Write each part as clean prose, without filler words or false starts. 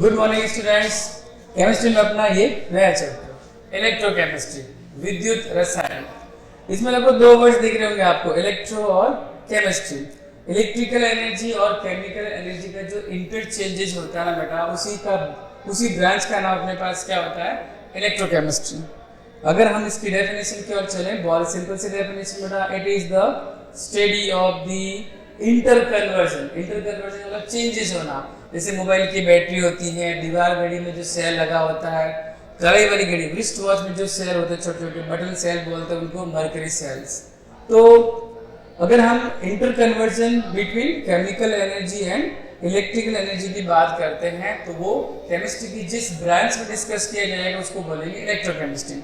Good morning students. Chemistry में अपना ये नया चैप्टर इलेक्ट्रोकेमिस्ट्री, विद्युत रसायन। इसमें लगभग दो वर्ड्स दिख रहे होंगे आपको, इलेक्ट्रो और केमिस्ट्री। इलेक्ट्रिकल एनर्जी और केमिकल एनर्जी का जो इंटरचेंजेज होता है ना बेटा, उसी ब्रांच का नाम अपने पास क्या होता है, इलेक्ट्रोकेमिस्ट्री। अगर हम इसकी डेफिनेशन की ओर चलें, बहुत सिंपल सी डेफिनेशन बेटा, it is the study of the interconversion. Interconversion मतलब चेंजेस होना। जैसे मोबाइल की बैटरी होती है, दीवार घड़ी में जो सेल लगा होता है, कड़ाई वाली घड़ी, रिस्ट वॉच में जो सेल होते हैं, छोटे छोटे बटन सेल बोलते हैं उनको, मर्करी सेल्स। तो अगर हम interconversion between chemical energy and electrical energy की बात करते हैं, तो वो केमिस्ट्री की जिस ब्रांच में डिस्कस किया जाएगा उसको बोलेंगे इलेक्ट्रोकेमिस्ट्री।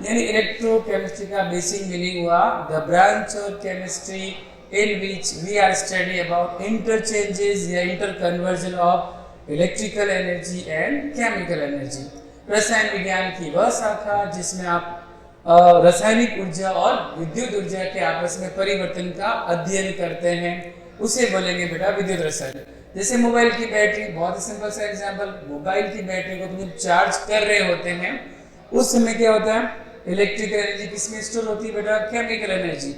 यानी इलेक्ट्रोकेमिस्ट्री का बेसिक मीनिंग हुआ the branch of chemistry in which we are study about interchanges या interconversion of electrical energy and chemical energy। रसायन विज्ञान की वह शाखा जिसमें आप रासायनिक ऊर्जा और विद्युत ऊर्जा के आपस में परिवर्तन का अध्ययन करते हैं, उसे बोलेंगे बेटा विद्युत रसायन। जैसे मोबाइल की बैटरी, बहुत ही सिंपल सा एग्जांपल, मोबाइल की बैटरी को तुम चार्ज कर रहे होते हैं, उस समय क्या होता है, इलेक्ट्रिकल एनर्जी किसमें स्टोर होती है बेटा, केमिकल एनर्जी।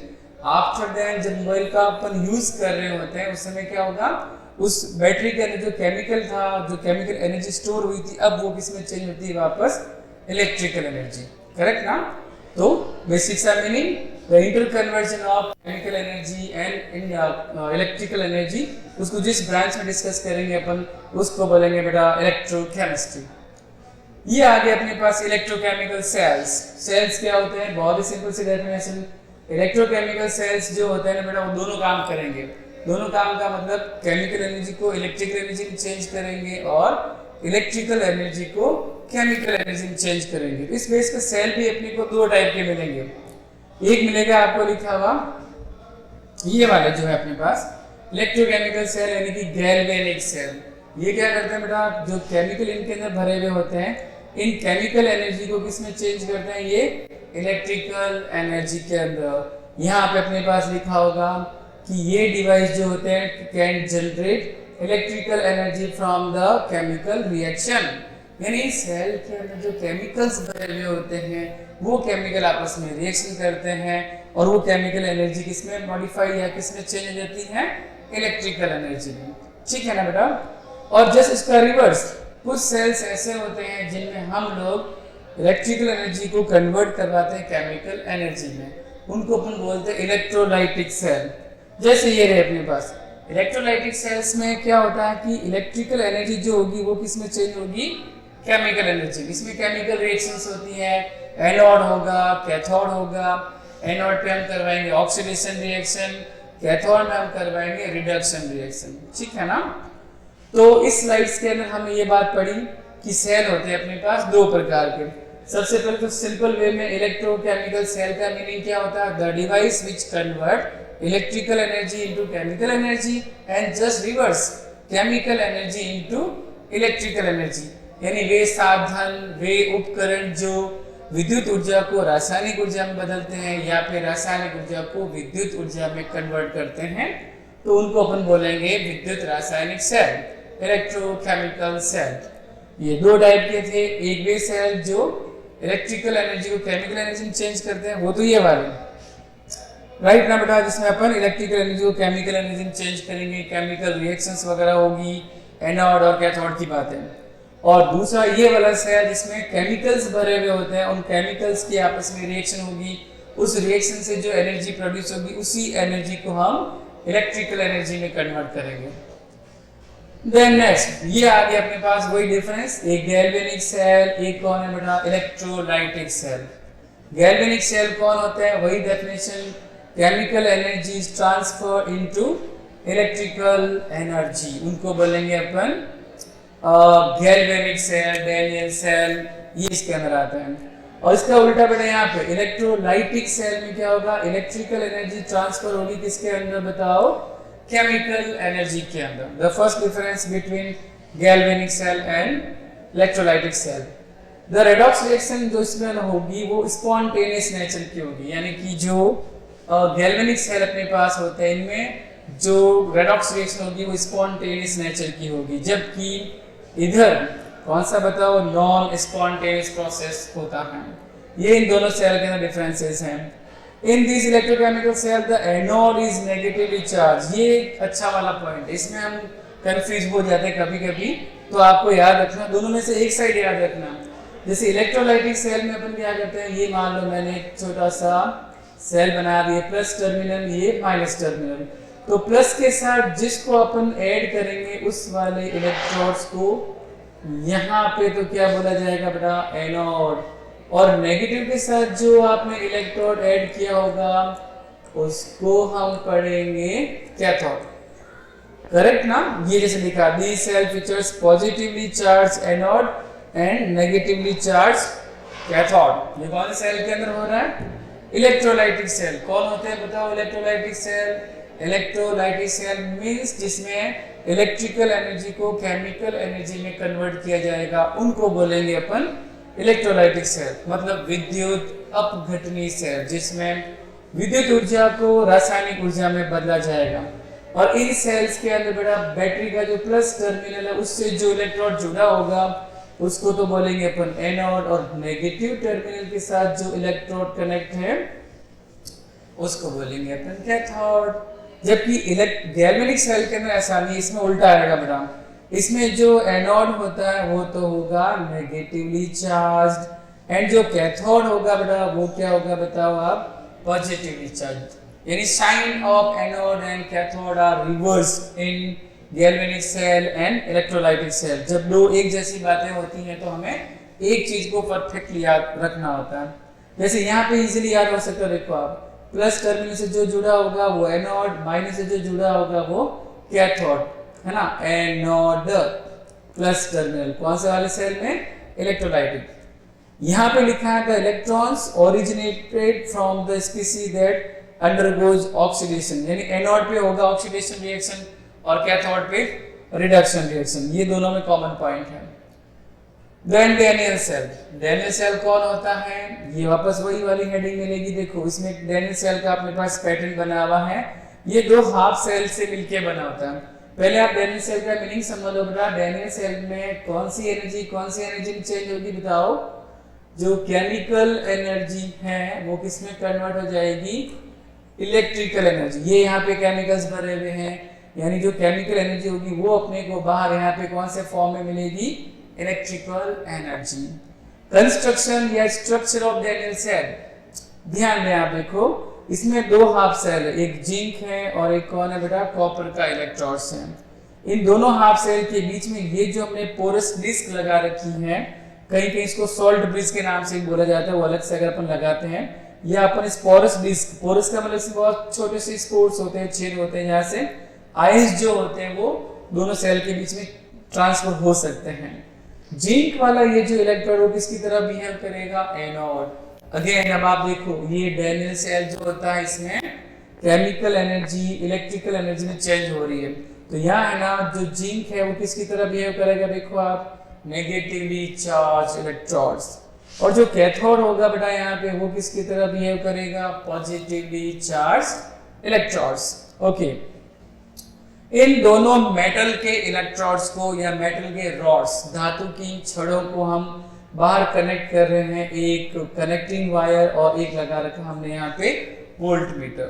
आफ्टर दैट जब मोबाइल का अपन यूज कर रहे होते हैं, उस समय क्या होगा, उस बैटरी के अंदर जो केमिकल था, जो केमिकल एनर्जी स्टोर हुई थी, अब वो किसमें चेंज होती है वापस, इलेक्ट्रिकल एनर्जी। करेक्ट ना? तो बेसिक सा meaning, the interconversion of chemical energy and electrical energy, उसको जिस ब्रांच में डिस्कस करेंगे अपन, उसको बोलेंगे बेटा इलेक्ट्रोकेमिस्ट्री। ये आ गया अपने पास इलेक्ट्रोकेमिकल सेल्स। सेल्स क्या होते हैं, बहुत ही सिंपल सी डेफिनेशन, इलेक्ट्रोकेमिकल सेल्स जो होते हैं ना बेटा, वो दोनों काम करेंगे। दोनों काम का मतलब केमिकल एनर्जी को इलेक्ट्रिकल एनर्जी में चेंज करेंगे और इलेक्ट्रिकल एनर्जी को केमिकल एनर्जी में चेंज करेंगे। इस बेस पे सेल भी अपने को दो टाइप के मिलेंगे। एक मिलेगा आपको लिखा हुआ ये वाला जो है अपने पास इलेक्ट्रोकेमिकल सेल, यानी कि गैल्वेनिक सेल। ये क्या करते हैं बेटा, जो केमिकल इनके अंदर भरे हुए होते हैं, इन केमिकल एनर्जी को किसमें चेंज करते हैं, ये इलेक्ट्रिकल एनर्जी के अंदर। यहाँ पे अपने पास लिखा होगा कि ये डिवाइस जो होते हैं can generate electrical energy from the chemical reaction. यानी सेल के अंदर जो केमिकल्स भरे हुए होते हैं, वो केमिकल आपस में रिएक्शन करते हैं और वो केमिकल एनर्जी किसमें मॉडिफाई या किसमें चेंज हो जाती है, इलेक्ट्रिकल एनर्जी में। ठीक है ना बेटा? और जस्ट इसका रिवर्स, कुछ सेल्स ऐसे होते हैं जिनमें हम लोग इलेक्ट्रिकल एनर्जी को कन्वर्ट करवाते हैं केमिकल एनर्जी में, उनको अपन बोलते हैं इलेक्ट्रोलाइटिक सेल। जैसे ये रहे अपने पास इलेक्ट्रोलाइटिक सेल्स में क्या होता है कि इलेक्ट्रिकल एनर्जी जो होगी वो किसमें चेंज होगी, केमिकल एनर्जी। इसमें केमिकल रिएक्शंस होती है, एनोड होगा, कैथोड होगा। एनोड पे हम करवाएंगे ऑक्सीडेशन रिएक्शन, कैथोड में हम करवाएंगे रिडक्शन रिएक्शन। ठीक है ना? तो इस स्लाइड्स के अंदर हमने ये बात पढ़ी कि सेल होते हैं अपने पास दो प्रकार के। सबसे पहले तो सिंपल वे में इलेक्ट्रोकेमिकल सेल का मीनिंग क्या होता है, the device which convert electrical energy into chemical energy and just reverse chemical energy into electrical energy. यानी वे साधन, वे उपकरण जो विद्युत ऊर्जा को रासायनिक ऊर्जा में बदलते हैं या फिर रासायनिक ऊर्जा को विद्युत ऊर्जा में कन्वर्ट करते हैं, तो उनको अपन बोलेंगे विद्युत रासायनिक सेल, इलेक्ट्रोकेमिकल सेल। ये दो टाइप के थे, एक वे सेल जो इलेक्ट्रिकल एनर्जी को केमिकल एनर्जी में चेंज करते हैं, वो तो ये वाले, राइट ना बेटा, जिसमें अपन इलेक्ट्रिकल एनर्जी को केमिकल एनर्जी में चेंज करेंगे, केमिकल रिएक्शंस वगैरह होगी, एनोड और कैथोड की बात है। और दूसरा ये वाला सेल जिसमें केमिकल्स भरे हुए होते हैं, उन केमिकल्स की आपस में रिएक्शन होगी, उस रिएक्शन से जो एनर्जी प्रोड्यूस होगी, उसी एनर्जी को हम इलेक्ट्रिकल एनर्जी में कन्वर्ट करेंगे। देन नेक्स्ट ये आ गया अपने पास वही डिफरेंस, एक गैल्वेनिक सेल, एक कौन है बेटा, इलेक्ट्रोलाइटिक सेल। गैल्वेनिक सेल कौन होता है, वही definition, chemical energy is transfer into electrical energy, उनको बोलेंगे अपन गैल्वेनिक सेल, डैनियल सेल, ये इसके अंदर आता है। और इसका उल्टा बेटा यहाँ पे इलेक्ट्रोलाइटिक सेल में क्या होगा, इलेक्ट्रिकल एनर्जी ट्रांसफर होगी किसके अंदर बताओ, केमिकल एनर्जी के अंदर। The first difference between galvanic cell and electrolytic cell, the redox reaction जो इसमें होगी वो स्पॉन्टेनियस नेचर की होगी। यानी कि जो गैल्वेनिक सेल अपने पास होते हैं, इनमें जो रेडॉक्स रिएक्शन होगी वो स्पॉन्टेनियस नेचर की होगी, जबकि इधर कौन सा बताओ, नॉन स्पॉन्टेनियस प्रोसेस होता है। ये इन दोनों सेल के अंदर डिफरेंसेस हैं। In this electrochemical cell the anode is negatively charge. ये एक अच्छा वाला पॉइंट, इसमें हम कंफ्यूज हो जाते हैं कभी कभी, तो आपको याद रखना, दोनों में से एक साइड याद रखना। जैसे इलेक्ट्रोलाइटिक सेल में अपन क्या करते हैं, ये मान लो मैंने एक छोटा सा सेल बना दिया, प्लस टर्मिनल, ये माइनस टर्मिनल, तो प्लस के साथ जिसको अपन ऐड करेंगे उस वाले इलेक्ट्रोड्स को यहाँ पे तो क्या बोला जाएगा बेटा, एनोड, और नेगेटिव के साथ जो आपने इलेक्ट्रोड ऐड किया होगा उसको हम पढ़ेंगे कैथोड। करेक्ट ना? ये जैसे लिखा, the cell features positively charged anode and negatively charged cathode. ये कौन से सेल के अंदर हो रहा है? Electrolytic cell. कौन होते हैं बताओ electrolytic cell? Electrolytic cell means जिसमें इलेक्ट्रिकल एनर्जी को केमिकल एनर्जी में कन्वर्ट किया जाएगा, उनको बोलेंगे अपन इलेक्ट्रोलाइटिक सेल, मतलब विद्युत अपघटनी सेल, जिसमें विद्युत ऊर्जा को रासायनिक ऊर्जा में बदला जाएगा। और इन सेल्स के अंदर बेटा बैटरी का जो प्लस टर्मिनल है उससे जो इलेक्ट्रोड जुड़ा होगा उसको तो बोलेंगे अपन एनोड, और नेगेटिव टर्मिनल के साथ जो इलेक्ट्रोड कनेक्ट है उसको बोलेंगे अपन कैथोड। जबकि गैल्वेनिक सेल के अंदर ऐसा नहीं, इसमें उल्टा आएगा बेटा, इसमें जो एनोड होता है वो तो होगा नेगेटिवली चार्ज्ड, एंड जो कैथोड होगा बेटा वो क्या होगा बताओ आप, पॉजिटिवली चार्ज्ड। यानी sign of anode and cathode are reversed in galvanic cell and electrolytic cell. जब दो एक जैसी बातें होती हैं तो हमें एक चीज को परफेक्टली याद रखना होता है। जैसे यहाँ पे इजीली याद हो सकता है, देखो आप, प्लस टर्मिनल से जो जुड़ा होगा वो एनोड, माइनस से जो जुड़ा होगा वो कैथोड, है ना? एनोड प्लस टर्मिनल, कौन से वाले सेल में? इलेक्ट्रोलाइटिक। यहाँ पे लिखा है the electrons originated from the species that undergoes oxidation, यानी एनोड पे होगा ऑक्सीडेशन रिएक्शन और कैथोड पे रिडक्शन रिएक्शन। ये दोनों में कॉमन पॉइंट है। Then Daniel cell. Daniel cell कौन होता है? ये वापस वही वाली हेडिंग मिलेगी। देखो इसमें डैनियल सेल का अपने पास पैटर्न बना हुआ है। ये दो हाफ सेल से मिलके बना होता है। पहले आप डैनियल सेल का मीनिंग समझ लो बेटा। डैनियल सेल में कौन सी एनर्जी में चेंज होगी बताओ? जो केमिकल एनर्जी है वो किसमें कन्वर्ट हो जाएगी? Electrical energy. ये यहाँ पे केमिकल्स भरे हुए हैं, यानी जो केमिकल एनर्जी होगी वो अपने को बाहर यहाँ पे कौन से फॉर्म में मिलेगी? Electrical energy. कंस्ट्रक्शन या स्ट्रक्चर ऑफ डैनियल सेल, ध्यान दें आप, देखो इसमें दो हाफ सेल है, एक जिंक है और एक कौन है बेटा? कॉपर का इलेक्ट्रोड्स है। इन दोनों हाफ सेल के बीच में ये जो हमने पोरस डिस्क लगा रखी है, कहीं कहीं इसको सॉल्ट ब्रिज के नाम से बोला जाता है, वो अलग से अगर अपन लगाते हैं, या अपन इस पोरस डिस्क, पोरस का मतलब बहुत छोटे से स्पोर्ट्स होते हैं, छेद होते हैं, यहाँ से आयंस जो होते हैं वो दोनों सेल के बीच में ट्रांसफर हो सकते हैं। जिंक वाला ये जो इलेक्ट्रोड वो किसकी तरह बिहेव करेगा? एनोड। अगेन अब आप देखो ये डैनियल सेल जो होता है इसमें केमिकल एनर्जी इलेक्ट्रिकल एनर्जी में चेंज हो रही है, तो यहाँ है ना जो जिंक है वो किसकी तरह बिहेव करेगा? देखो आप, नेगेटिवली चार्ज इलेक्ट्रोड्स। और जो कैथोड होगा बेटा यहाँ पे वो किसकी तरह बिहेव करेगा? Positively charge electrodes. ओके, इन दोनों मेटल के इलेक्ट्रोड्स को या मेटल के रॉड्स, धातु की छड़ों को हम बाहर कनेक्ट कर रहे हैं, एक कनेक्टिंग वायर और एक लगा रखा हमने यहाँ पे वोल्ट मीटर।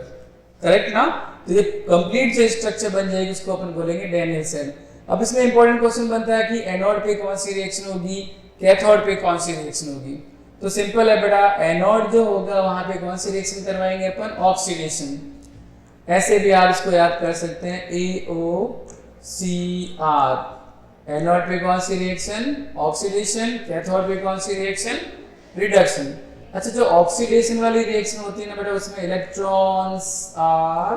करेक्ट ना? तो ये कंप्लीट जो स्ट्रक्चर बन जाएगी उसको अपन बोलेंगे डैनियल सेल। अब इसमें इंपॉर्टेंट क्वेश्चन बनता है कि एनोड पे कौन सी रिएक्शन होगी, कैथोड पे कौन सी रिएक्शन होगी? तो सिंपल है बेटा, एनोड जो होगा वहां पे कौन सी रिएक्शन करवाएंगे अपन? ऑक्सीडेशन। ऐसे भी आप इसको याद कर सकते हैं, AOCR। एनोड पे कौन सी रिएक्शन? ऑक्सीडेशन। कैथोड पे कौन सी रिएक्शन? रिडक्शन। अच्छा, जो ऑक्सीडेशन वाली रिएक्शन होती है ना बेटा, उसमें इलेक्ट्रॉन्स आर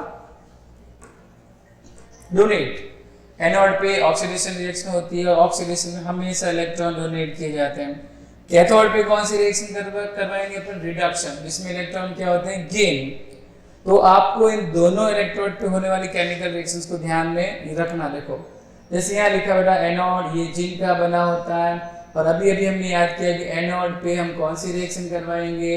डोनेट। एनोड पे ऑक्सीडेशन रिएक्शन होती है और ऑक्सीडेशन में हमेशा इलेक्ट्रॉन डोनेट किए जाते हैं। कैथोड पे कौन सी रिएक्शन करवाएंगे अपन? रिडक्शन, जिसमें इलेक्ट्रॉन क्या होते हैं? गेन। तो आपको इन दोनों इलेक्ट्रोड पे होने वाली केमिकल रिएक्शंस को ध्यान में रखना। देखो जैसे यहाँ लिखा बेटा एनोड, ये जिंक का बना होता है, और अभी अभी हमने याद किया कि एनोड पे हम कौन सी रिएक्शन करवाएंगे?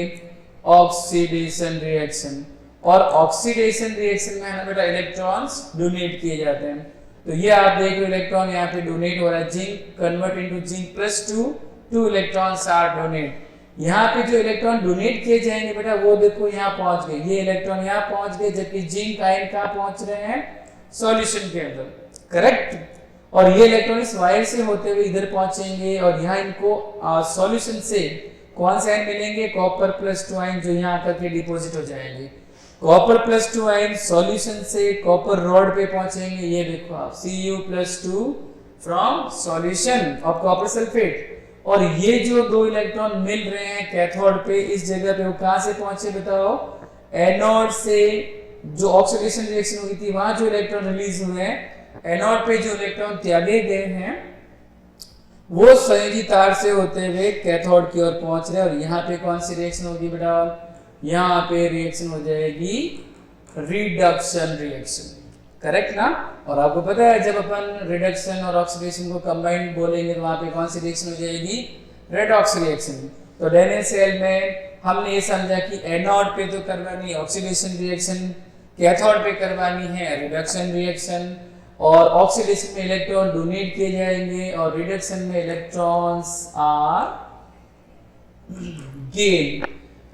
Oxidation reaction. और ऑक्सीडेशन रिएक्शन में है ना बेटा इलेक्ट्रॉन्स डोनेट किए जाते हैं। तो ये आप देख रहे हो इलेक्ट्रॉन यहाँ पे डोनेट हो रहा है, zinc convert into zinc +2, 2 electrons are donate. यहाँ पे जो इलेक्ट्रॉन डोनेट किए जाएंगे बेटा वो देखो यहाँ पहुंच गए, ये इलेक्ट्रॉन यहाँ पहुंच गए, जबकि जिंक आयन कहाँ पहुंच रहे हैं, सॉल्यूशन के अंदर, करेक्ट। और ये इलेक्ट्रॉन इस वायर से होते हुए इधर पहुंचेंगे और यहाँ इनको सॉल्यूशन से कौन से आयन मिलेंगे, कॉपर +2 आयन, जो यहाँ आकर के डिपॉजिट हो जाएंगे। कॉपर +2 आयन सॉल्यूशन से कॉपर रॉड पे पहुंचेंगे, ये देखो आप Cu+2 from solution of copper sulphate. और ये जो दो इलेक्ट्रॉन मिल रहे हैं कैथोड पे इस जगह पे, वो कहां से पहुंचे बताओ, एनोड से। जो ऑक्सीडेशन रिएक्शन हुई थी वहां जो इलेक्ट्रॉन रिलीज हुए हैं, एनोड पे जो इलेक्ट्रॉन त्यागे गए हैं वो संयोजी तार से होते हुए कैथोड की ओर पहुंच रहे हैं। और यहाँ पे कौन सी रिएक्शन होगी बेटा, यहाँ पे रिएक्शन हो जाएगी रिडक्शन रिएक्शन, करेक्ट ना। और आपको पता है जब अपन रिडक्शन और ऑक्सीडेशन को कंबाइंड बोलेंगे तो वहां पे कौन सी रिएक्शन हो जाएगी, रेडॉक्स रिएक्शन। तो डेनियल सेल में हमने ये समझा कि एनोड पे तो करवानी ऑक्सीडेशन रिएक्शन, कैथोड पे करवानी है रिडक्शन रिएक्शन। और ऑक्सीडेशन में इलेक्ट्रॉन डोनेट किए जाएंगे और रिडक्शन में इलेक्ट्रॉन्स आर गेन,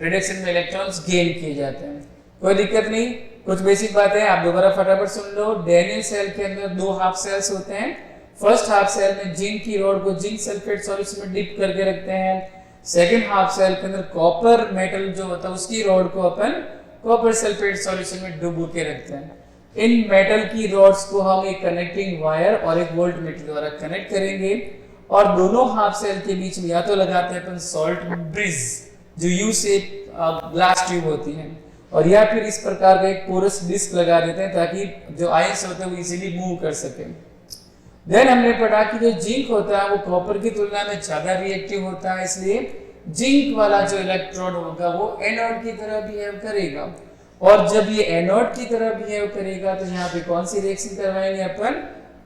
रिडक्शन में इलेक्ट्रॉन्स गेन किए जाते हैं। कोई दिक्कत नहीं, कुछ बेसिक बातें आप दोबारा फटाफट सुन लो। डेनियल सेल के अंदर दो हाफ सेल्स होते हैं। फर्स्ट हाफ सेल में जिंक की रॉड को जिंक सल्फेट सॉल्यूशन में डिप करके रखते हैं। सेकंड हाफ सेल के अंदर कॉपर मेटल जो होता है उसकी रॉड को अपन कॉपर सल्फेट सॉल्यूशन में डुबो के रखते हैं। इन मेटल की रॉड्स को हम एक कनेक्टिंग वायर और एक वोल्टमीटर द्वारा कनेक्ट करेंगे और दोनों हाफ सेल के बीच में या तो लगाते हैं अपन सॉल्ट ब्रिज, जो यू शेप ग्लास ट्यूब होती है, और या फिर इस प्रकार का एक पोरस डिस्क लगा देते हैं ताकि जो आयंस होते हैं वो इजीली मूव कर सके। देन हमने पढ़ा कि जो जिंक होता है वो कॉपर की तुलना में ज्यादा रिएक्टिव होता है, इसलिए जिंक वाला जो इलेक्ट्रोड होगा वो एनोड की तरह बिहेव करेगा। और जब ये एनोड की तरह बिहेव करेगा तो यहाँ पे कौन सी रिएक्शन करवाएंगे अपन,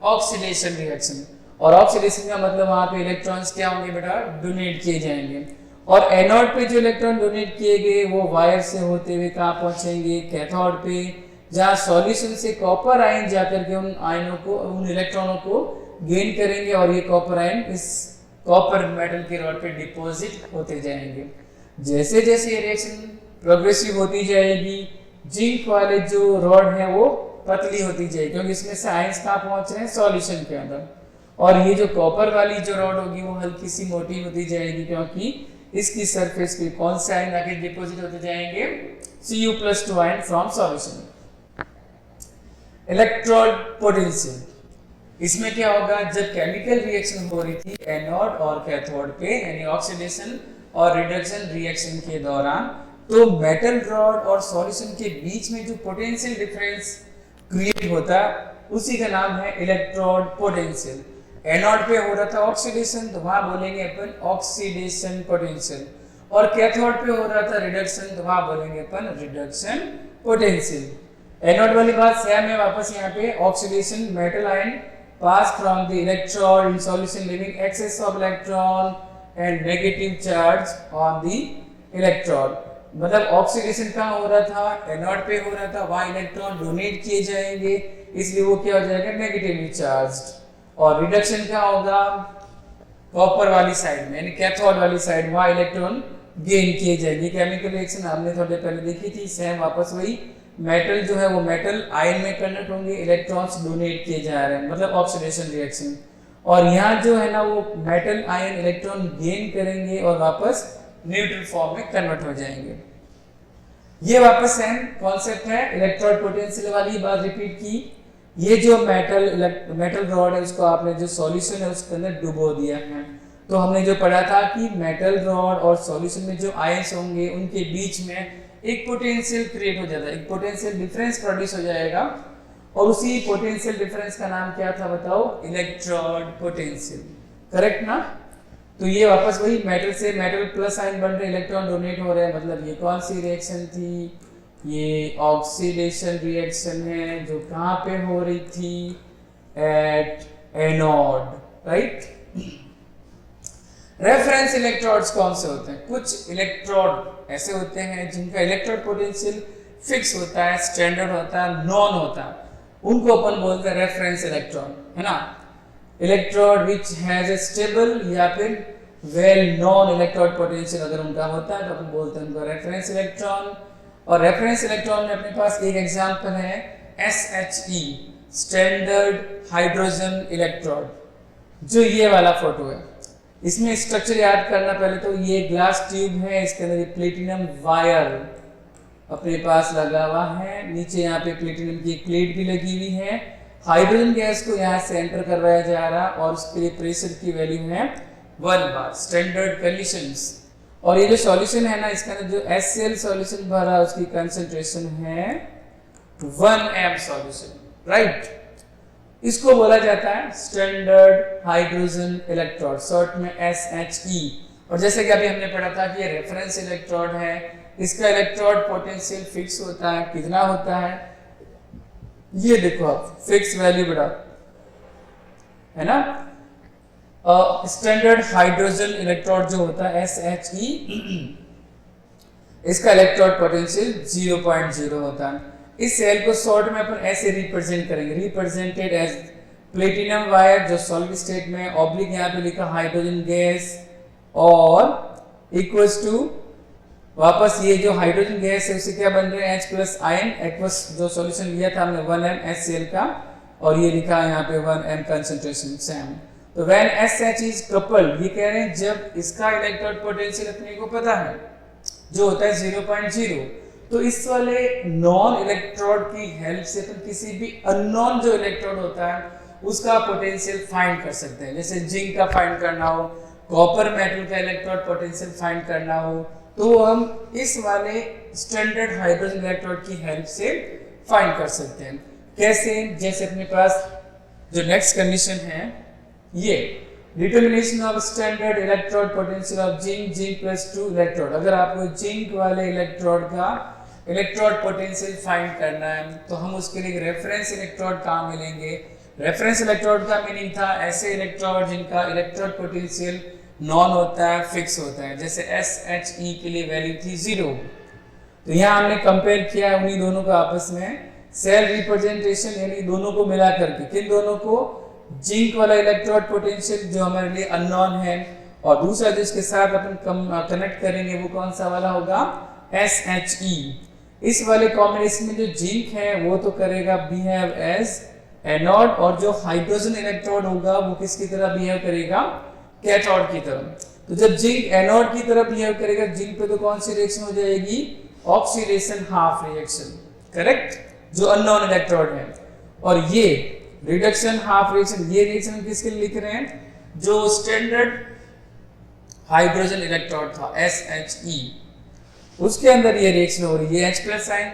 ऑक्सीडेशन रिएक्शन। और ऑक्सीडेशन का मतलब वहां पे इलेक्ट्रॉन्स क्या होंगे बेटा, डोनेट किए जाएंगे। और एनोड पे जो इलेक्ट्रॉन डोनेट किए गए वो वायर से होते हुए कहाँ पहुंचेंगे, कैथोड पे, जहाँ सॉल्यूशन से कॉपर आयन जाकर के उन आयनों को, उन इलेक्ट्रॉनों को गेन करेंगे और ये कॉपर आयन इस कॉपर मेटल के रॉड पे डिपॉजिट होते जाएंगे। जैसे जैसे ये रिएक्शन प्रोग्रेसिव होती जाएगी, जिंक वाले जो रॉड है वो पतली होती जाएगी क्योंकि इसमें से आयंस कहाँ पहुंच रहे हैं, सॉल्यूशन के अंदर। और ये जो कॉपर वाली जो रॉड होगी वो हल्की सी मोटी होती जाएगी क्योंकि इसकी सरफेस पे कौन से आयन आके डिपॉजिट होते जाएंगे, Cu+2 ion from solution. Electrode potential, इसमें क्या होगा, जब केमिकल रिएक्शन हो रही थी एनोड और कैथोड पे, यानी ऑक्सीडेशन और रिडक्शन रिएक्शन के दौरान, तो मेटल रॉड और सॉल्यूशन के बीच में जो पोटेंशियल डिफरेंस क्रिएट होता है उसी का नाम है इलेक्ट्रोड पोटेंशियल। एनोड पे हो रहा था ऑक्सीडेशन तो वहां बोलेंगे अपन ऑक्सीडेशन पोटेंशियल, और कैथोड पे हो रहा था रिडक्शन तो वहां बोलेंगे अपन रिडक्शन पोटेंशियल। एनोड वाली बात सेम है, वापस यहाँ पे oxidation, metal ion pass from the electrode in solution leaving excess of electron and negative charge on the electrode. मतलब ऑक्सीडेशन कहाँ हो रहा था, एनोड पे हो रहा था, वहां इलेक्ट्रॉन डोनेट किए जाएंगे इसलिए वो क्या हो जाएगा, नेगेटिवली चार्ज्ड। और रिडक्शन क्या होगा, कॉपर वाली साइड में यानी कैथोड वाली साइड, वहां इलेक्ट्रॉन गेन किए जाएंगे। केमिकल रिएक्शन हमने थोड़े पहले देखी थी, सेम वापस वही, मेटल जो है वो मेटल आयन में कन्वर्ट होंगे, इलेक्ट्रॉन्स डोनेट किए जा रहे हैं, मतलब ऑक्सीडेशन रिएक्शन। और यहाँ जो है ना वो मेटल आयन इलेक्ट्रॉन गेन करेंगे और वापस न्यूट्रल फॉर्म में कन्वर्ट हो जाएंगे। ये वापस सेम कॉन्सेप्ट है, इलेक्ट्रोड पोटेंशियल वाली बात रिपीट की। ये जो मेटल रॉड है उसको आपने जो सॉल्यूशन है उसके अंदर डुबो दिया है, तो हमने जो पढ़ा था कि मेटल रॉड और सॉल्यूशन में जो आयंस होंगे उनके बीच में एक पोटेंशियल क्रिएट हो जाता है, एक पोटेंशियल डिफरेंस प्रोड्यूस हो जाएगा, और उसी पोटेंशियल डिफरेंस का नाम क्या था बताओ, इलेक्ट्रोड पोटेंशियल, करेक्ट ना। तो ये वापस वही मेटल से मेटल प्लस आयन बन रहे, इलेक्ट्रॉन डोनेट हो रहे हैं, मतलब ये कौन सी रिएक्शन थी, ये ऑक्सीडेशन रिएक्शन है जो कहाँ पे हो रही थी, at anode, right. Reference electrodes कौन से होते हैं, कुछ इलेक्ट्रोड ऐसे होते हैं जिनका इलेक्ट्रोड पोटेंशियल फिक्स होता है, स्टैंडर्ड होता है, नॉन होता है, उनको अपन बोलते हैं रेफरेंस इलेक्ट्रॉन, है ना। Electrode which has a stable या फिर वेल नोन इलेक्ट्रोड पोटेंशियल अगर उनका होता है तो अपन बोलते हैं उनको रेफरेंस इलेक्ट्रॉन। और रेफरेंस इलेक्ट्रॉन में अपने पास एक एग्जांपल है SHE, स्टैंडर्ड हाइड्रोजन इलेक्ट्रोड, जो ये वाला फोटो है। इसमें स्ट्रक्चर याद करना, पहले तो ये ग्लास ट्यूब है, इसके अंदर प्लेटिनम वायर अपने पास लगा हुआ है, नीचे यहाँ पे प्लेटिनम की एक प्लेट भी लगी हुई है। हाइड्रोजन गैस को यहाँ से एंटर करवाया जा रहा और उसके लिए प्रेशर की वैल्यू है 1 बार, स्टैंडर्ड कंडीशंस। और ये जो सॉल्यूशन है ना, इसके अंदर जो HCl सॉल्यूशन भरा उसकी कंसंट्रेशन है 1 m सॉल्यूशन, राइट। इसको बोला जाता है स्टैंडर्ड हाइड्रोजन इलेक्ट्रोड, शॉर्ट में SHE। और जैसे कि अभी हमने पढ़ा था कि ये रेफरेंस इलेक्ट्रोड है, इसका इलेक्ट्रोड पोटेंशियल फिक्स होता है। कितना होता है ये देखो आप, फिक्स वैल्यू बड़ा है ना। स्टैंडर्ड हाइड्रोजन इलेक्ट्रोड जो होता है SHE, इसका इलेक्ट्रोड पोटेंशियल 0.0 होता है। इस सेल को शॉर्ट में अपन ऐसे रिप्रेजेंट करेंगे, रिप्रेजेंटेड एज प्लेटिनम वायर जो सॉलिड स्टेट में, ऑब्लिक यहाँ पे लिखा हाइड्रोजन गैस, और इक्वल्स टू वापस ये जो हाइड्रोजन गैस है उससे क्या बन रहे हैं H+ आयन, एक्वस जो सॉल्यूशन लिया था हमने 1 m HCl का, और ये लिखा है यहाँ पे 1 m कंसंट्रेशन सेम। तो व्हेन SH इज कपल्ड, ये कह रहे हैं जब इसका इलेक्ट्रोड पोटेंशियल अपने को पता है जो होता है 0.0, तो इस वाले नॉन इलेक्ट्रोड की हेल्प से अपन किसी भी अननोन जो इलेक्ट्रोड होता है उसका पोटेंशियल फाइंड कर सकते हैं। जैसे जिंक का फाइंड करना हो, कॉपर मेटल का इलेक्ट्रोड पोटेंशियल फाइंड करना हो, तो हम इस वाले स्टैंडर्ड हाइड्रोजन इलेक्ट्रोड की हेल्प से फाइंड कर सकते हैं। कैसे? जैसे अपने पास जो नेक्स्ट कंडीशन है ये determination of standard electrode potential of zinc, G+2 electrode. अगर आपको जिंक वाले इलेक्ट्रोड का इलेक्ट्रोड पोटेंशियल फाइंड करना है तो हम उसके लिए रेफरेंस इलेक्ट्रोड काम में लेंगे। रेफरेंस इलेक्ट्रोड का मीनिंग था ऐसे इलेक्ट्रोड जिनका इलेक्ट्रोड पोटेंशियल नॉन होता है, फिक्स होता है। जैसे SHE के लिए वैल्यू थी 0, तो यहाँ हमने कंपेयर किया उन्हीं दोनों का आपस में, सेल रिप्रेजेंटेशन यानी दोनों को मिला करके। किन दोनों को? जिंक वाला इलेक्ट्रोड पोटेंशियल जो हमारे लिए अननोन है, और दूसरा जिसके साथ अपन कनेक्ट करेंगे वो कौन सा वाला होगा? SHE। इस वाले कॉम्बिनेशन में जो जिंक है वो तो करेगा बिहेव एज एनोड, और जो हाइड्रोजन इलेक्ट्रोड होगा वो किसकी तरह बिहेव करेगा? कैथोड की तरह। तो जब जिंक एनोड की तरह बिहेव करेगा, जिंक पे तो कौन सी रिएक्शन हो जाएगी? ऑक्सीडेशन हाफ रिएक्शन, करेक्ट, जो अननोन इलेक्ट्रोड है। और ये रिडक्शन हाफ रिएक्शन, ये रिएक्शन किसके लिए लिख रहे हैं? जो स्टैंडर्ड हाइड्रोजन इलेक्ट्रोड था SHE, उसके अंदर ये रिएक्शन हो रही है। H+ ion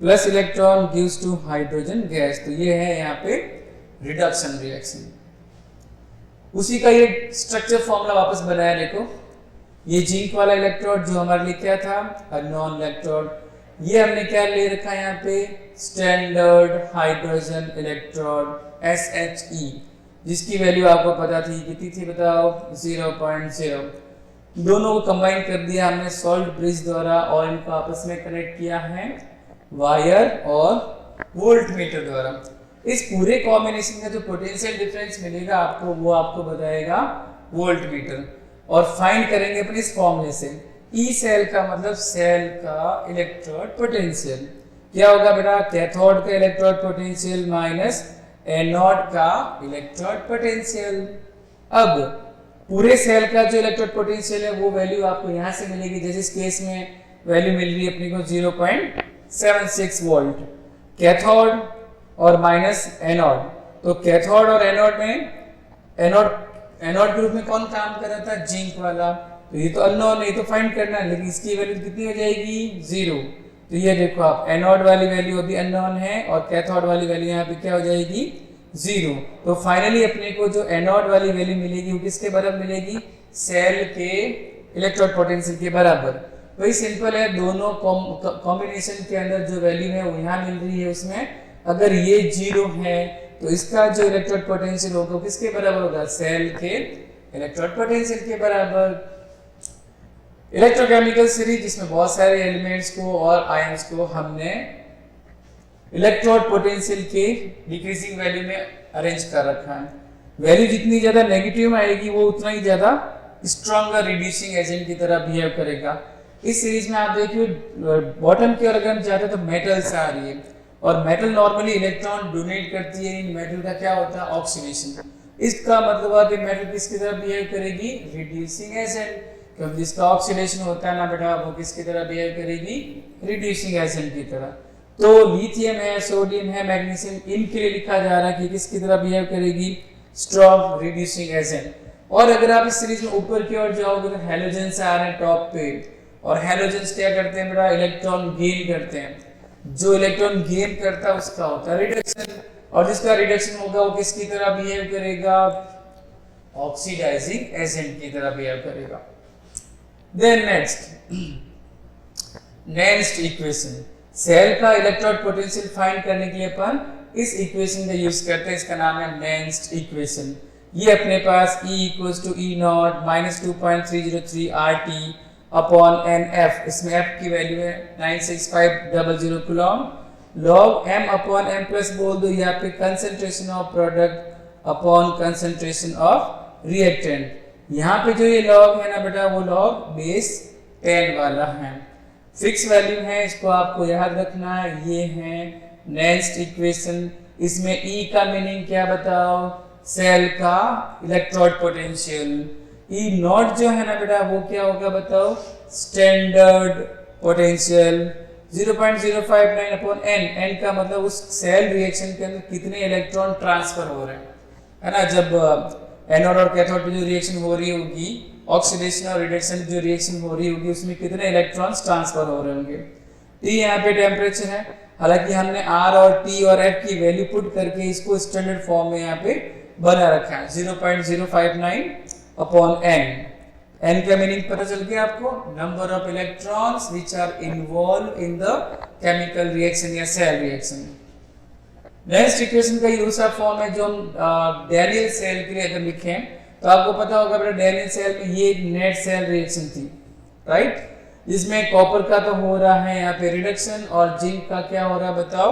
plus electron gives to hydrogen gas, तो ये है यहाँ पे रिडक्शन रिएक्शन। उसी का ये स्ट्रक्चर फॉर्मूला वापस बनाया, देखो ये जिंक वाला इलेक्ट्रोड जो हमारे लिए क्या था? Unknown electrode. ये हमने क्या ले रखा है यहाँ पे? स्टैंडर्ड हाइड्रोजन इलेक्ट्रोड SHE, जिसकी वैल्यू आपको पता थी, कितनी थी बताओ? 0.0। दोनों को कंबाइन कर दिया हमने सॉल्ट ब्रिज द्वारा, और इनको आपस में कनेक्ट किया है वायर और वोल्ट मीटर द्वारा। इस पूरे कॉम्बिनेशन का जो पोटेंशियल डिफरेंस मिलेगा आपको, वो आपको बताएगा वोल्ट मीटर। और फाइंड करेंगे अपने इस फॉर्मूले से। E सेल का मतलब सेल का इलेक्ट्रोड पोटेंशियल क्या होगा बेटा? कैथोड का इलेक्ट्रोड पोटेंशियल माइनस एनोड का इलेक्ट्रोड पोटेंशियल। अब पूरे सेल का जो इलेक्ट्रोड पोटेंशियल है वो वैल्यू आपको यहाँ से मिलेगी। जैसे इस केस में वैल्यू मिल रही है अपने को 0.76 वोल्ट कैथोड और माइनस एनोड। तो कैथोड और एनोड में एनोड के रूप में कौन काम कर रहा था? जिंक वाला। तो ये तो अननोन है, ये तो फाइंड करना है, लेकिन इसकी वैल्यू कितनी हो जाएगी? 0। तो ये देखो आप, एनोड वाली वैल्यू अभी अननोन है और कैथोड वाली वैल्यू यहाँ पे क्या हो जाएगी? 0। तो फाइनली अपने को जो एनोड वाली वैल्यू मिलेगी वो किसके बराबर मिलेगी? सेल के इलेक्ट्रोड पोटेंशियल के बराबर। वही सिंपल है, दोनों कॉम्बिनेशन के अंदर जो वैल्यू है वो यहाँ मिल रही है। उसमें अगर ये 0 है तो इसका जो इलेक्ट्रोड पोटेंशियल होगा किसके बराबर होगा? सेल के इलेक्ट्रोड पोटेंशियल के बराबर। इलेक्ट्रोकेमिकल सीरीज जिसमें बहुत सारे एलिमेंट्स को और आयंस को हमने इलेक्ट्रोड पोटेंशियल के डिक्रीजिंग वैल्यू में अरेंज कर रखा है। वैल्यू जितनी ज्यादा नेगेटिव में आएगी वो उतना ही ज्यादा स्ट्रॉन्गर रिड्यूसिंग एजेंट की तरह बिहेव करेगा। इस सीरीज में आप देखिए बॉटम की ओर अगर हम जाते हैं तो मेटल्स आ रही है, और मेटल नॉर्मली इलेक्ट्रॉन डोनेट करती है। इन मेटल का क्या होता है? ऑक्सीडेशन। इसका मतलब है कि मेटल किसकी तरह बिहेव करेगी? रिड्यूसिंग एजेंट, क्योंकि जिसका ऑक्सीडेशन होता है ना बेटा वो किसकी तरह बिहेव करेगी? रिड्यूसिंग एजेंट की तरह। तो लिथियम है, सोडियम है, मैग्नीशियम, इनके लिए लिखा जा रहा है कि किसकी तरह बिहेव करेगी? Strong reducing agent. और अगर आप इस सीरीज में ऊपर की ओर जाओगे तो हैलोजेंस आ रहे हैं टॉप पे, और हैलोजेंस क्या करते हैं बेटा? इलेक्ट्रॉन गेन करते हैं। जो इलेक्ट्रॉन गेन करता है उसका होता है रिडक्शन, और जिसका रिडक्शन होगा वो किसकी तरह बिहेव करेगा? ऑक्सीडाइजिंग एजेंट की तरह बिहेव करेगा। देन नेक्स्ट इक्वेशन, सेल का इलेक्ट्रोड पोटेंशियल फाइंड करने के लिए अपन इस इक्वेशन का यूज करते हैं। इसका नाम है नेक्स्ट इक्वेशन। ये अपने पास E equals to E naught minus 2.303 RT upon NF, इसमें F की वैल्यू है 96500 coulomb, log M upon M plus बोल दो यहाँ पे concentration of product upon concentration of reactant. यहाँ पे जो ये लॉग है ना बेटा वो लॉग बेस 10 वाला है, फिक्स वैल्यू है, इसको आपको याद रखना है। ये है नेक्स्ट इक्वेशन। इसमें E का मीनिंग क्या बताओ? सेल का इलेक्ट्रोड पोटेंशियल। E नॉट जो है ना बेटा वो क्या होगा बताओ? Standard potential 0.059 upon n। n का मतलब उस सेल रिएक्शन के अंदर कितने इलेक्ट्रॉन ट्रांसफर हो रहे हैं, है ना। जब एनोड और कैथोड पे जो रिएक्शन हो रही होगी, ऑक्सीडेशन और रिडक्शन जो रिएक्शन हो रही होगी, उसमें कितने इलेक्ट्रॉन्स ट्रांसफर हो रहे होंगे। T यहाँ पे टेम्परेचर है, हालांकि हमने R और T और F की वैल्यू पुट करके इसको स्टैंडर्ड फॉर्म में यहाँ पे बना रखा है 0.059 अपॉन n। n का मीनिंग पता चल गया आपको? Number of electrons which are involve in the chemical reaction या सेल रिएक्शन। नेक्स्ट इक्वेशन का ये दूसरा फॉर्म है जो हम डैनियल सेल के लिए अगर लिखें तो आपको पता होगा बेटा डैनियल सेल में ये नेट सेल रिएक्शन थी, राइट, जिसमें कॉपर का तो हो रहा है यहाँ पे रिडक्शन और जिंक का क्या हो रहा है बताओ?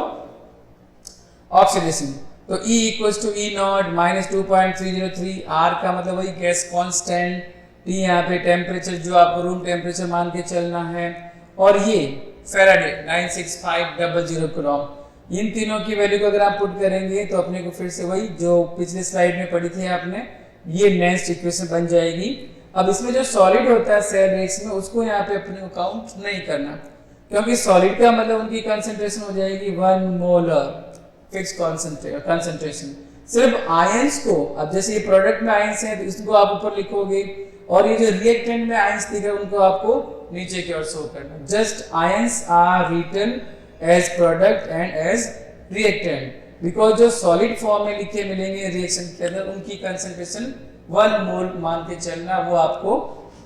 ऑक्सीडेशन। तो E equals to E naught minus 2.303, R का मतलब वही गैस कांस्टेंट, T यहाँ पे टेम्परेचर जो आपको रूम टेम्परेचर मान के चलना है, और ये फैराडे 96500 कूलम। इन तीनों की वैल्यू को अगर आप पुट करेंगे तो अपने को फिर से वही जो पिछले स्लाइड में पढ़ी थी आपने, ये नेक्स्ट इक्वेशन बन जाएगी। अब इसमें जो सॉलिड होता है सेल रिएक्शन में उसको यहाँ पे अपने को काउंट नहीं करना, क्योंकि सॉलिड का मतलब उनकी कंसंट्रेशन हो जाएगी 1 मोलर फिक्स कंसंट्रेशन। सिर्फ आयंस को, अब जैसे ये प्रोडक्ट में आयंस है तो इसको आप ऊपर लिखोगे, और ये जो रिएक्टेंट में आयंस दिख रहा है उनको आपको नीचे की ओर शो करना। Just ions are written as product and as reactant, because जो सॉलिड फॉर्म में लिखे मिलेंगे रिएक्शन के अंदर उनकी कंसंट्रेशन 1 मोल मान के चलना, वो आपको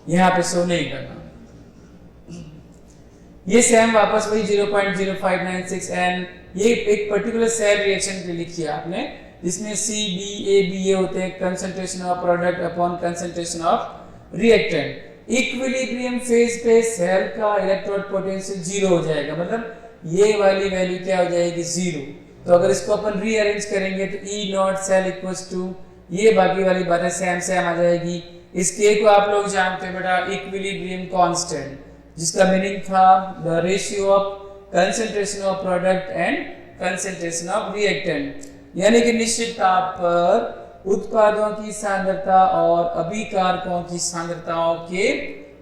यहाँ पे शो नहीं करना। ये सेम वापस वही 0.0596 n, ये एक पर्टिकुलर सेल रिएक्शन के लिए लिखी है आपने, जिसमें C, B, A, B ये होते हैं concentration of product upon concentration of reactant. Equilibrium phase पे सेल का इलेक्ट्रोड पोटेंशियल 0 हो जाएगा, मतलब ये वाली वैल्यू क्या हो जाएगी? 0। तो अगर इसको अपन रीअरेंज करेंगे तो E naught cell equals to, ये बाकी वाली बातें सेम आ जाएगी। इस K को आप लोग जानते हैं बेटा इक्विलिब्रियम कांस्टेंट, जिसका मीनिंग था the ratio of concentration of product and concentration of reactant, यानी कि निश्चित ताप पर उत्पादों की सांद्रता और अभिकारकों की सांद्रताओं के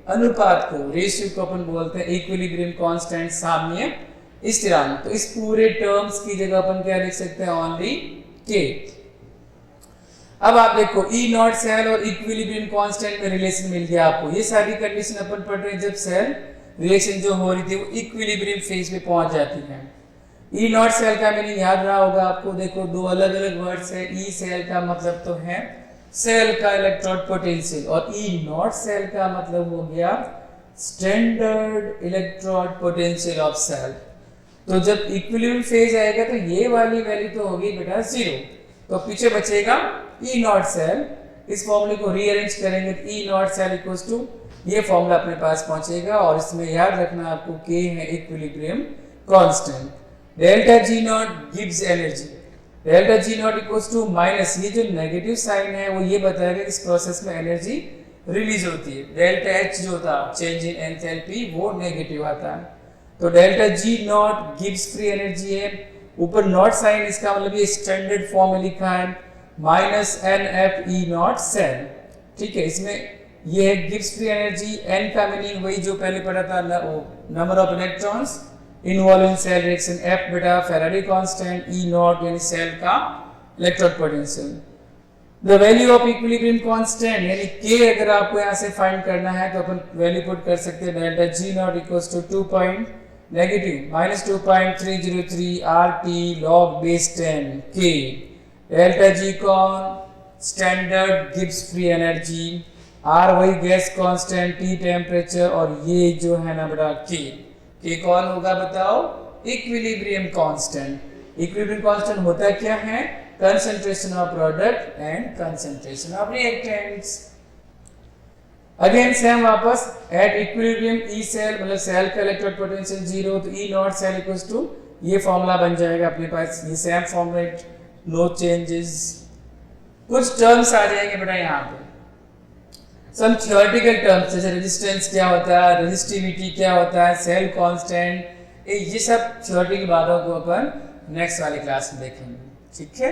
अनुपात को, रेशियो को अपन बोलते हैं इक्विलिब्रियम कांस्टेंट, साम्य स्थिरांक। तो इस पूरे टर्म्स की जगह अपन क्या लिख सकते हैं? Only K। अब आप देखो E नॉट सेल और इक्विलिब्रियम कांस्टेंट में रिलेशन मिल गया आपको। ये सारी कंडीशन अपन पढ़ रहे हैं जब सेल रिएक्शन जो हो रही थी वो इक्विलिब्रियम फेज पे पहुंच जाती है। E नॉट सेल का मीनिंग याद रहा होगा आपको, देखो दो अलग अलग वर्ड्स है। E सेल का मतलब तो है सेल का इलेक्ट्रोड पोटेंशियल, और E नॉट सेल का मतलब हो गया standard electrode potential of cell. तो जब इक्विलिब्रियम फेज आएगा तो ये वाली वैल्यू तो होगी बेटा 0, तो पीछे बचेगा E नॉट सेल। इस फॉर्मूले को रीअरेंज करेंगे तो E naught cell equals to ये फॉर्मूला अपने पास पहुंचेगा, और इसमें याद रखना आपको K है equilibrium constant. Delta G naught गिव्स energy, delta G not equals to minus, ये जो नेगेटिव साइन है वो ये बताएगा कि इस प्रोसेस में एनर्जी रिलीज होती है। डेल्टा एच जो था चेंज इन एंथैल्पी वो नेगेटिव आता है। तो delta G naught gives free energy है, ऊपर नॉट साइन इसका मतलब ये स्टैंडर्ड फॉर्म में लिखा है minus N F E naught cell, ठीक है। इसमें ये है गिव्स फ्री एनर्जी, एन का मीनिंग वही जो पहले पढ़ा था, number of electrons involve in cell reaction, F बेटा फैराडे कांस्टेंट, ई नॉट यानी सेल का electrode potential. The value of equilibrium constant यानी के अगर आपको यहाँ से फाइंड करना है तो अपन वैल्यू पुट कर सकते हैं, delta G not equals to 2 negative minus 2.303 RT log base 10 K, delta G कौन standard Gibbs free energy, R वही गैस कांस्टेंट, टी टेम्परेचर, और ये जो है ना बेटा के कौन होगा बताओ, इक्विलिब्रियम कांस्टेंट। इक्विलिब्रियम कांस्टेंट होता क्या है, concentration of product and concentration of reactants. Again same वापस एट इक्विलिब्रियम ई सेल मतलब सेल का इलेक्ट्रोड पोटेंशियल 0, तो ई नॉट सेल इक्वल्स टू ये फॉर्मूला बन जाएगा अपने पास, ये सेम फॉर्मूला, नो चेंजेस। कुछ टर्म्स आ जाएंगे बेटा यहाँ पे, सम थ्योरेटिकल टर्म्स जैसे रेजिस्टेंस क्या होता है, रेजिस्टिविटी क्या होता है, सेल कांस्टेंट, ये सब थ्योरेटिकल बातों को अपन नेक्स्ट वाली क्लास में देखेंगे, ठीक है।